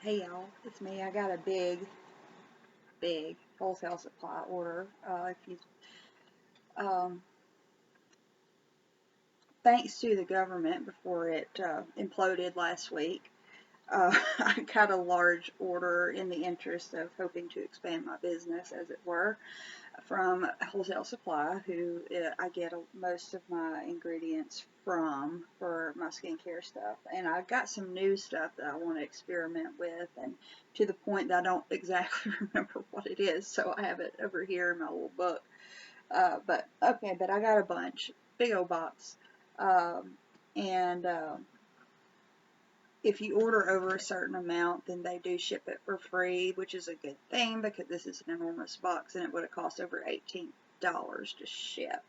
Hey y'all, it's me. I got a big wholesale supply order. Um, Thanks to the government before it imploded last week, I got a large order in the interest of hoping to expand my business, as it were, from Wholesale Supply, who I get most of my ingredients from for my skincare stuff. And I got some new stuff that I want to experiment with, and to the point that I don't exactly remember what it is, so I have it over here in my little book. But I got a bunch, big old box. And If you order over a certain amount, then they do ship it for free, which is a good thing because this is an enormous box and it would have cost over $18 to ship.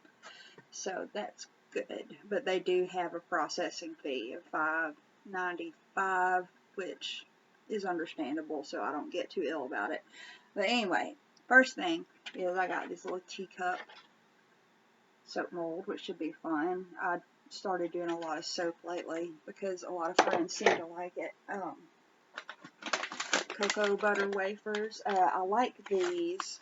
So that's good. But they do have a processing fee of $5.95, which is understandable, so I don't get too ill about it. But anyway, first thing is I got this little teacup soap mold, which should be fun. I started doing a lot of soap lately because a lot of friends seem to like it. Cocoa butter wafers. I like these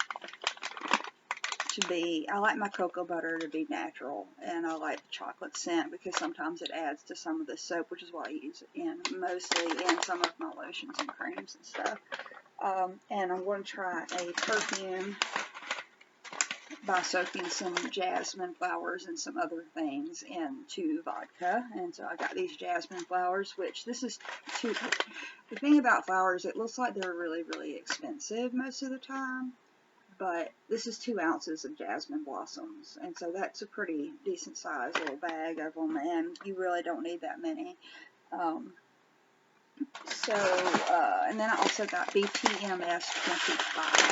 to be, I like my cocoa butter to be natural, and I like the chocolate scent because sometimes it adds to some of the soap, which is what I use it in, mostly in some of my lotions and creams and stuff. And I'm going to try a perfume by soaking some jasmine flowers and some other things into vodka. And so I got these jasmine flowers, which this is the thing about flowers, it looks like they're really, really expensive most of the time, but this is 2 ounces of jasmine blossoms, and so that's a pretty decent sized little bag of them, and you really don't need that many. And then I also got BTMS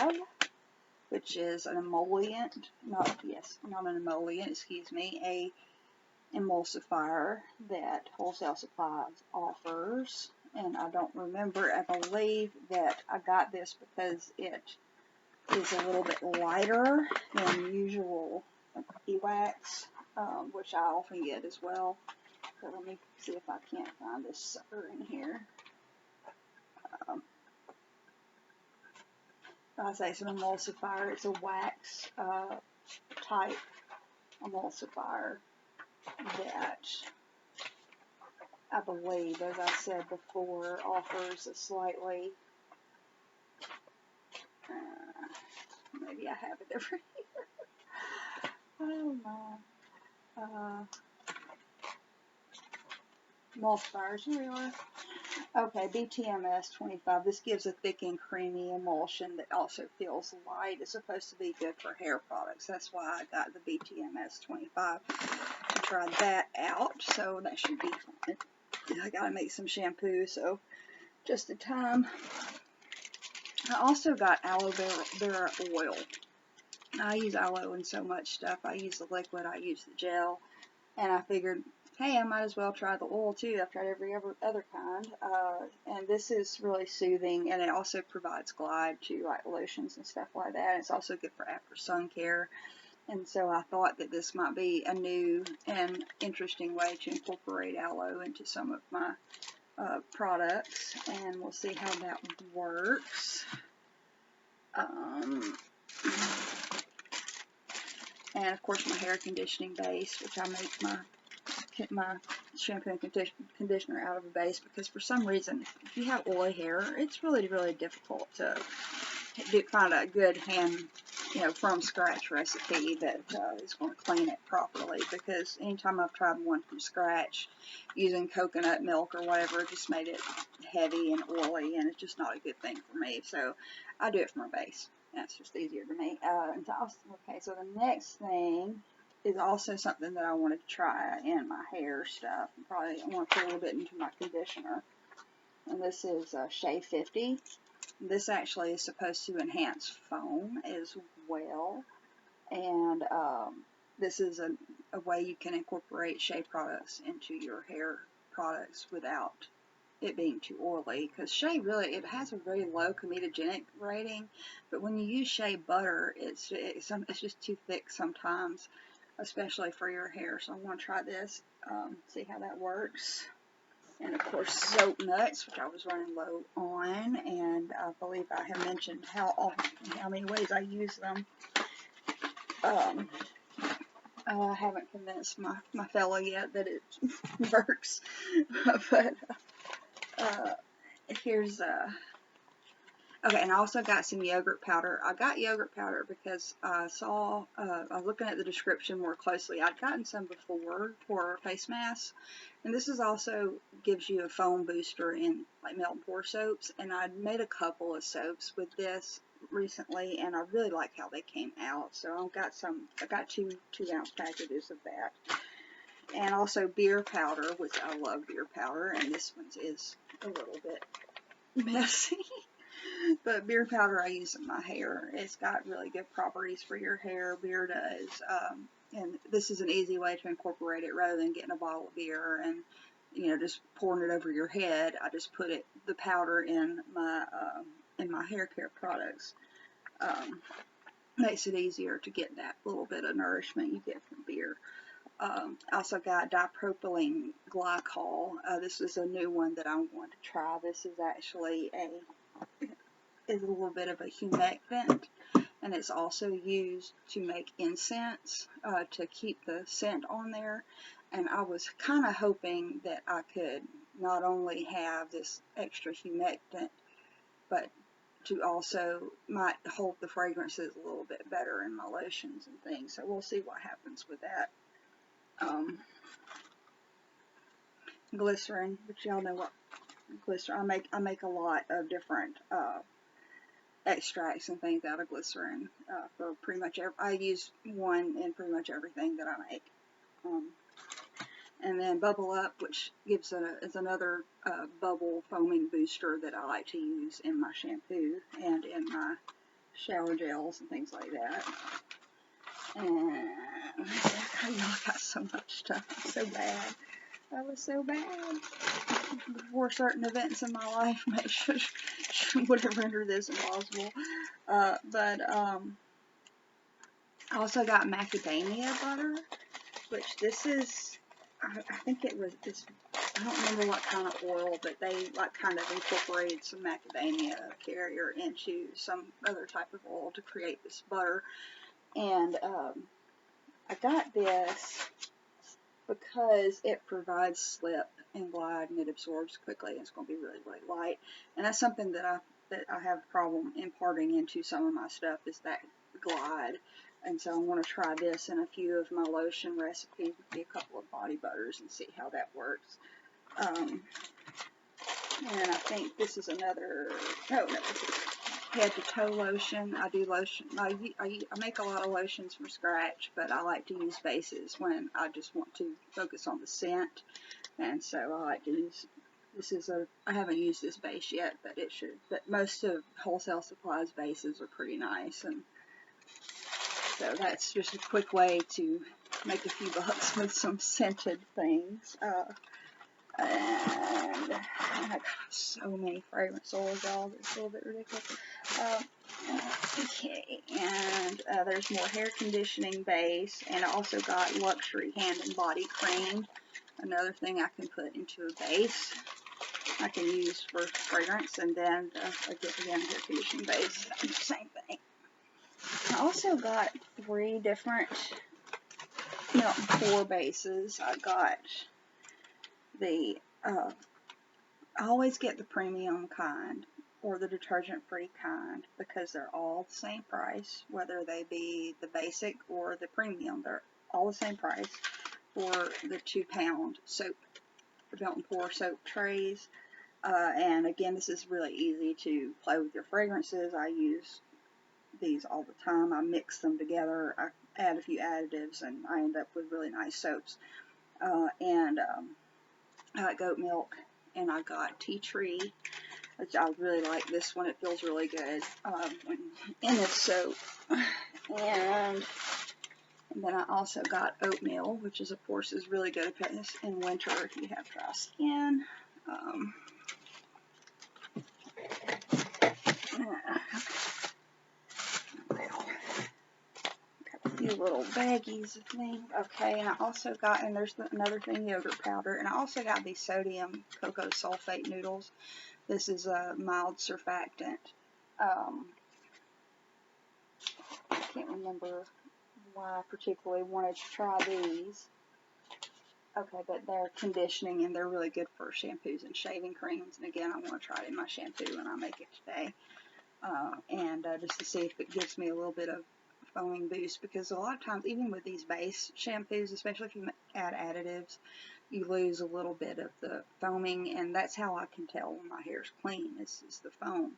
25, which is an emollient, not an emollient, excuse me, a emulsifier that Wholesale Supplies offers. And I don't remember, I believe that I got this because it is a little bit lighter than usual e-wax, which I often get as well. So let me see if I can't find this sucker in here. I say it's an emulsifier. It's a wax type emulsifier that I believe, as I said before, offers a slightly, maybe I have it over here. Oh my. Emulsifiers, here we are. Okay, BTMS 25. This gives a thick and creamy emulsion that also feels light. It's supposed to be good for hair products. That's why I got the BTMS 25 to try that out. So that should be fun. I gotta make some shampoo, so just in time. I also got aloe vera oil. I use aloe in so much stuff. I use the liquid, I use the gel, and I figured, hey, I might as well try the oil too. I've tried every other kind, and this is really soothing, and it also provides glide to like lotions and stuff like that. It's also good for after sun care, and so I thought that this might be a new and interesting way to incorporate aloe into some of my products, and we'll see how that works. And of course my hair conditioning base, which I make my shampoo and conditioner out of a base, because for some reason, if you have oily hair, it's really, really difficult to find a good from scratch recipe that is going to clean it properly, because anytime I've tried one from scratch using coconut milk or whatever, it just made it heavy and oily, and it's just not a good thing for me. So I do it from my base. That's just easier to me. Okay, so the next thing is also something that I wanted to try in my hair stuff. Probably I want to put a little bit into my conditioner. And this is Shea 50. This actually is supposed to enhance foam as well. And this is a way you can incorporate Shea products into your hair products without it being too oily, because Shea really, it has a very low comedogenic rating, but when you use Shea butter, it's just too thick sometimes, especially for your hair. So I'm going to try this, see how that works. And of course soap nuts, which I was running low on, and I believe I have mentioned how many ways I use them. I haven't convinced my fella yet that it works, but here's okay, and I also got some yogurt powder. I got yogurt powder because I saw, I was looking at the description more closely. I'd gotten some before for face masks, and this is also gives you a foam booster in like melt and pour soaps, and I'd made a couple of soaps with this recently, and I really like how they came out. So I got two 2-ounce packages of that, and also beer powder, which I love beer powder, and this one is a little bit messy. But beer powder I use in my hair. It's got really good properties for your hair. Beer does. And this is an easy way to incorporate it rather than getting a bottle of beer and, you know, just pouring it over your head. I just put the powder in my hair care products. Makes it easier to get that little bit of nourishment you get from beer. I also got dipropylene glycol. This is a new one that I want to try. This is actually is a little bit of a humectant, and it's also used to make incense, to keep the scent on there. And I was kind of hoping that I could not only have this extra humectant, but to also might hold the fragrances a little bit better in my lotions and things. So we'll see what happens with that. Glycerin, which y'all know what glycerin. I make a lot of different extracts and things out of glycerin for pretty much I use one in pretty much everything that I make. And then Bubble Up, which is another bubble foaming booster that I like to use in my shampoo and in my shower gels and things like that. And I got so much stuff. I'm so bad. I was so bad. Before certain events in my life would have rendered this impossible. But I also got macadamia butter, which this is, I think it was this, I don't remember what kind of oil, but they like kind of incorporated some macadamia carrier into some other type of oil to create this butter. And I got this because it provides slip and glide, and it absorbs quickly, and it's going to be really, really light. And that's something that I have a problem imparting into some of my stuff, is that glide. And so I'm going to try this in a few of my lotion recipes, maybe a couple of body butters, and see how that works. And I think this is another, oh no, this is head to toe lotion. I do lotion, I make a lot of lotions from scratch, but I like to use bases when I just want to focus on the scent. And so I like to use, I haven't used this base yet, but it should, but most of Wholesale Supplies bases are pretty nice. And so that's just a quick way to make a few bucks with some scented things. And I got so many fragrance oils, y'all. It's a little bit ridiculous. Okay, and there's more hair conditioning base, and I also got luxury hand and body cream. Another thing I can put into a base. I can use for fragrance, and then again, hair conditioning base, same thing. I also got 3 different melt and pour bases. I got the I always get the premium kind or the detergent-free kind because they're all the same price, whether they be the basic or the premium. They're all the same price for the 2-pound soap, melt and pour soap trays. And again, this is really easy to play with your fragrances. I use these all the time. I mix them together. I add a few additives, and I end up with really nice soaps. I got goat milk, and I got tea tree, which I really like this one. It feels really good in this soap. And then I also got oatmeal, which is, of course, is really good in winter if you have dry skin. Got a few little baggies of things. Okay, and I also got, and there's another thing, yogurt powder, and I also got these sodium cocoa sulfate noodles. This is a mild surfactant. I can't remember why I particularly wanted to try these. Okay, but they're conditioning and they're really good for shampoos and shaving creams. And again, I want to try it in my shampoo when I make it today. Just to see if it gives me a little bit of foaming boost, because a lot of times, even with these base shampoos, especially if you add additives, you lose a little bit of the foaming, and that's how I can tell when my hair's clean, is the foam.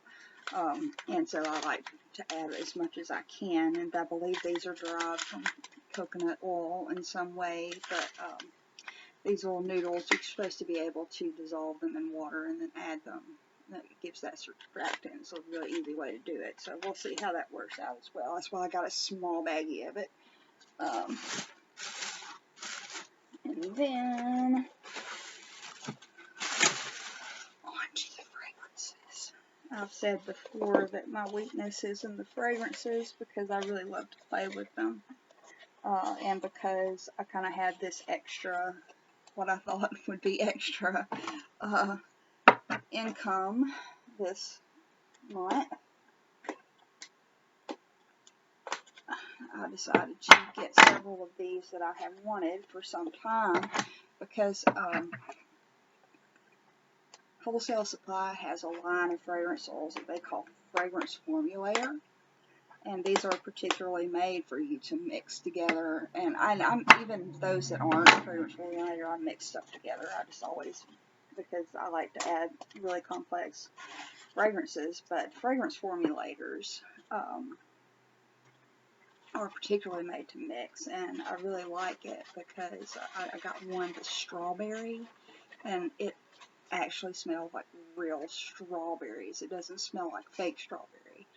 And so I like to add as much as I can, and I believe these are derived from coconut oil in some way, but these little noodles, you're supposed to be able to dissolve them in water and then add them. It gives that surfactant. It's a really easy way to do it. So we'll see how that works out as well. That's why I got a small baggie of it. And then on to the fragrances. I've said before that my weakness is in the fragrances because I really love to play with them. And because I kind of had this extra, what I thought would be extra income this month, I decided to get several of these that I have wanted for some time, because Wholesale Supply has a line of fragrance oils that they call Fragrance Formulator, and these are particularly made for you to mix together. And I'm even those that aren't Fragrance Formulator, I mix stuff together. I just always, because I like to add really complex fragrances, but fragrance formulators are particularly made to mix, and I really like it because I got one that's strawberry, and it actually smells like real strawberries. It doesn't smell like fake strawberry,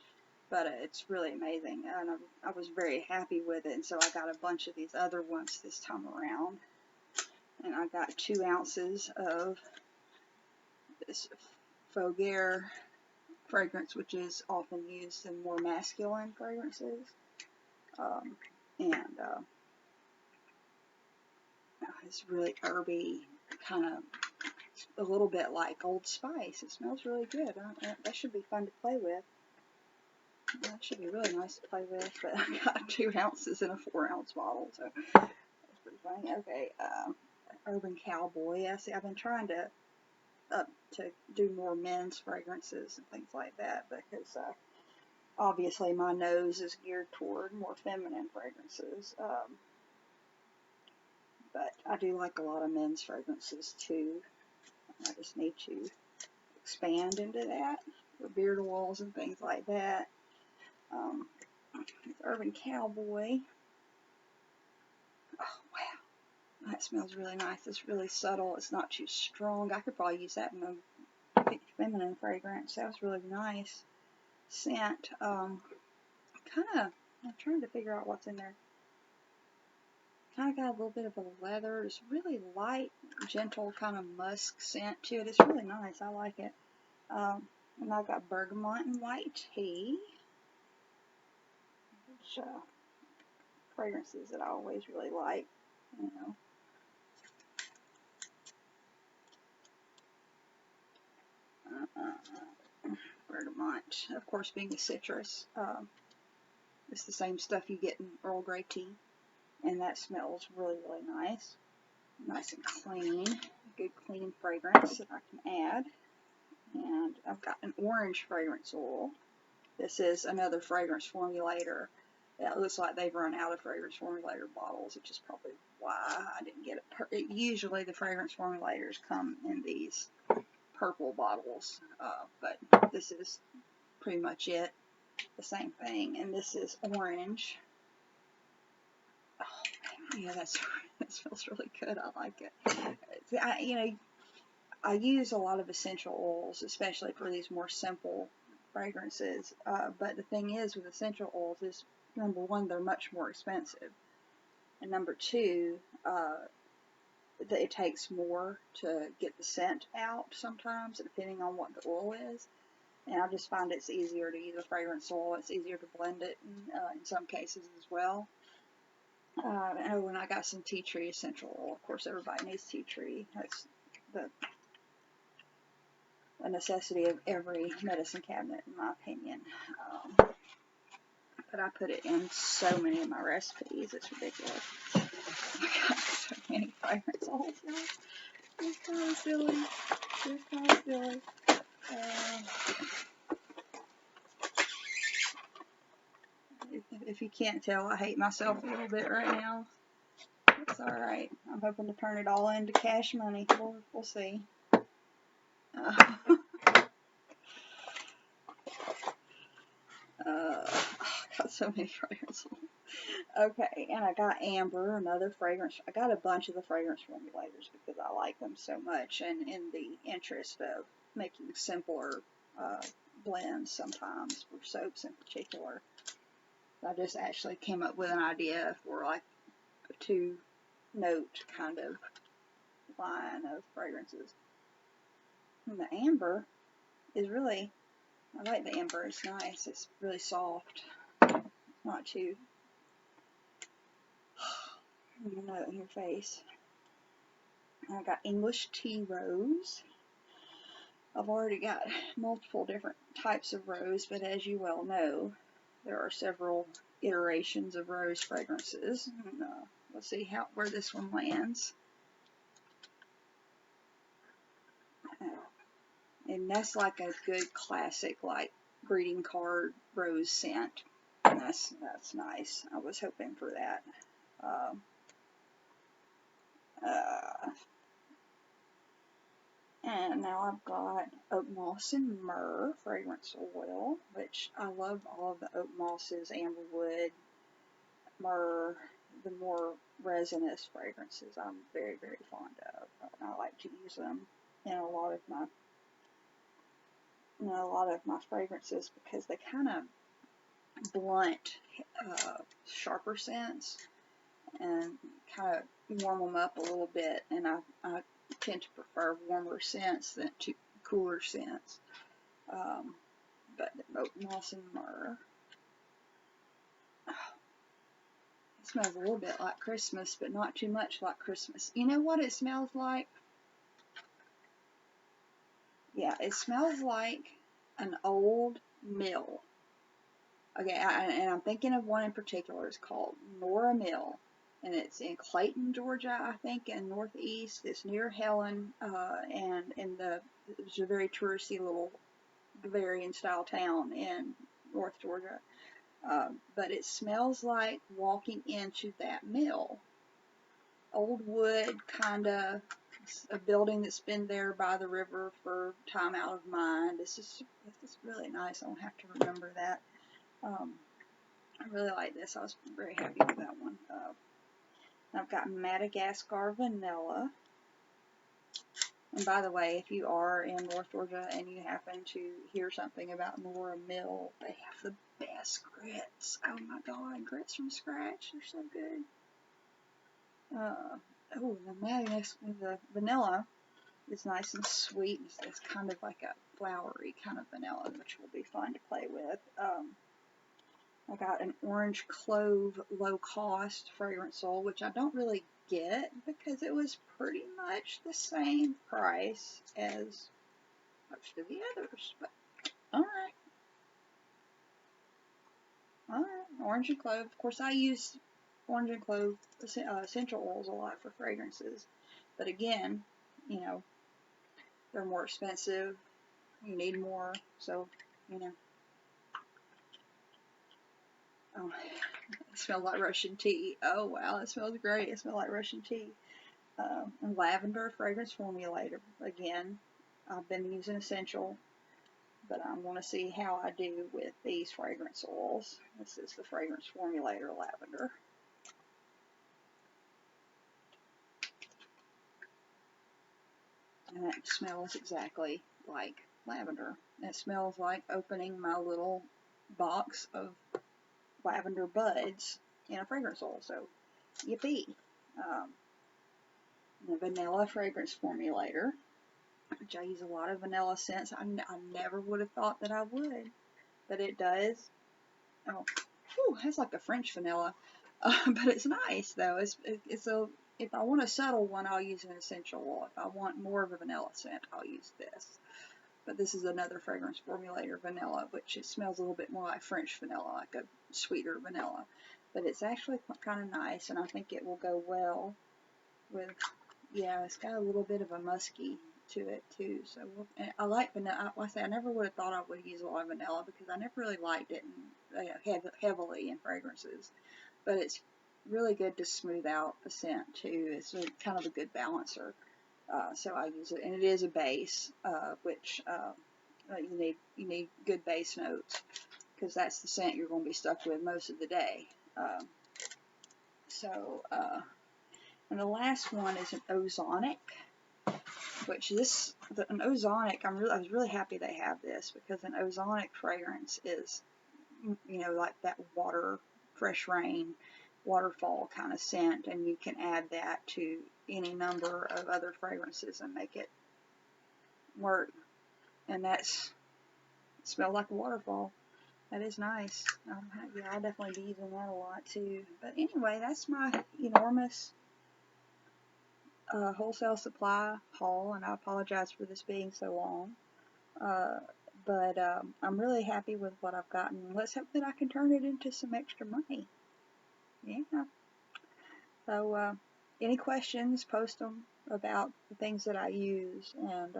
but it's really amazing, and I was very happy with it, and so I got a bunch of these other ones this time around, and I got 2 ounces of this Fougere fragrance, which is often used in more masculine fragrances, it's really herby, kind of a little bit like Old Spice. It smells really good. That should be fun to play with. That should be really nice to play with, but I got 2 ounces in a 4-ounce bottle, so that's pretty funny. Okay, Urban Cowboy. Yeah, see, I've been trying to do more men's fragrances and things like that, because obviously my nose is geared toward more feminine fragrances, but I do like a lot of men's fragrances too. I just need to expand into that for beard oils and things like that. Urban Cowboy. Oh wow, that smells really nice. It's really subtle. It's not too strong. I could probably use that in a feminine fragrance. That was really nice scent. I'm trying to figure out what's in there. Kind of got a little bit of a leather. It's really light, gentle kind of musk scent to it. It's really nice. I like it. And I've got bergamot and white tea, which fragrances that I always really like, you know. Bergamot, of course, being a citrus. It's the same stuff you get in Earl Grey tea, and that smells really, really nice. Nice and clean. Good clean fragrance that I can add. And I've got an orange fragrance oil. This is another fragrance formulator. Yeah, it looks like they've run out of fragrance formulator bottles, which is probably why I didn't get it. Usually the fragrance formulators come in these purple bottles, but this is pretty much it. The same thing. And this is orange. Oh, yeah, that smells really good. I like it. I use a lot of essential oils, especially for these more simple fragrances. But the thing is with essential oils is, number one, they're much more expensive. And number two, it takes more to get the scent out sometimes, depending on what the oil is. And I just find it's easier to use a fragrance oil. It's easier to blend it in some cases as well. Oh, and I got some tea tree essential oil. Of course, everybody needs tea tree. That's a necessity of every medicine cabinet, in my opinion. But I put it in so many of my recipes. It's ridiculous. I got so many fragrance oils. It's kind of silly. It's kind of silly. If you can't tell, I hate myself a little bit right now. It's alright. I'm hoping to turn it all into cash money. We'll see. I got so many fragrances. Okay, and I got Amber, another fragrance. I got a bunch of the fragrance formulators because I like them so much, and in the interest of making simpler blends sometimes for soaps in particular. I just actually came up with an idea for like a 2-note kind of line of fragrances. And the Amber is really, I like the Amber, it's nice, it's really soft, not too, you know, in your face. I got English Tea Rose. I've already got multiple different types of rose, but as you well know, there are several iterations of rose fragrances. And, let's see where this one lands. And that's like a good classic, like greeting card rose scent. And that's nice. I was hoping for that. And now I've got oat moss and myrrh fragrance oil, which I love all of the oat mosses, amberwood, myrrh, the more resinous fragrances I'm very, very fond of. And I like to use them in a lot of my fragrances because they kind of blunt sharper scents and kind of warm them up a little bit, and I tend to prefer warmer scents than to cooler scents. But oat moss and myrrh. It smells a little bit like Christmas, but not too much like Christmas. You know what it smells like? Yeah, it smells like an old mill. Okay, and I'm thinking of one in particular. It's called Nora Mill, and it's in Clayton, Georgia, I think, in northeast. It's near Helen, and it's a very touristy little Bavarian-style town in North Georgia. But it smells like walking into that mill. Old wood, kind of a building that's been there by the river for time out of mind. This is really nice. I'll have to remember that. I really like this. I was very happy with that one. I've got Madagascar Vanilla. And by the way, if you are in North Georgia and you happen to hear something about Nora Mill, they have the best grits. Oh my god, grits from scratch. They're so good. The vanilla is nice and sweet. It's kind of like a flowery kind of vanilla, which will be fun to play with. I got an orange clove low cost fragrance oil, which I don't really get because it was pretty much the same price as most of the others. But alright. Orange and clove. Of course, I use orange and clove essential oils a lot for fragrances. But again, you know, they're more expensive. You need more. So, you know. Oh, it smells like Russian tea. Oh, wow, it smells great. It smells like Russian tea. And lavender fragrance formulator. Again, I've been using essential, but I want to see how I do with these fragrance oils. This is the fragrance formulator lavender. And it smells exactly like lavender. It smells like opening my little box of lavender buds in a fragrance oil. So, yippee. The vanilla fragrance formulator, which I use a lot of vanilla scents. I never would have thought that I would, but it does. Oh, whew, that's like a French vanilla. But it's nice though. If I want a subtle one, I'll use an essential oil. If I want more of a vanilla scent, I'll use this. But this is another fragrance formulator, vanilla, which it smells a little bit more like French vanilla, like a sweeter vanilla. But it's actually kind of nice, and I think it will go well with, yeah, it's got a little bit of a musky to it too. So and I like vanilla. Like I say, I never would have thought I would use a lot of vanilla because I never really liked it heavily in fragrances. But it's really good to smooth out the scent too. It's kind of a good balancer. So I use it, and it is a base, which you need good base notes because that's the scent you're going to be stuck with most of the day. And the last one is an ozonic, which an ozonic. I was really happy they have this because an ozonic fragrance is, like that water, fresh rain, waterfall kind of scent, and you can add that to any number of other fragrances and make it work. And smells like a waterfall. That is nice. Yeah, I'll definitely be using that a lot too. But anyway, that's my enormous wholesale supply haul, and I apologize for this being so long. But I'm really happy with what I've gotten. Let's hope that I can turn it into some extra money. Yeah. So, any questions, post them about the things that I use and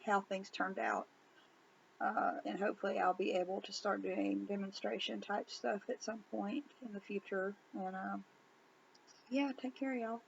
how things turned out. And hopefully I'll be able to start doing demonstration type stuff at some point in the future. And yeah, take care, y'all.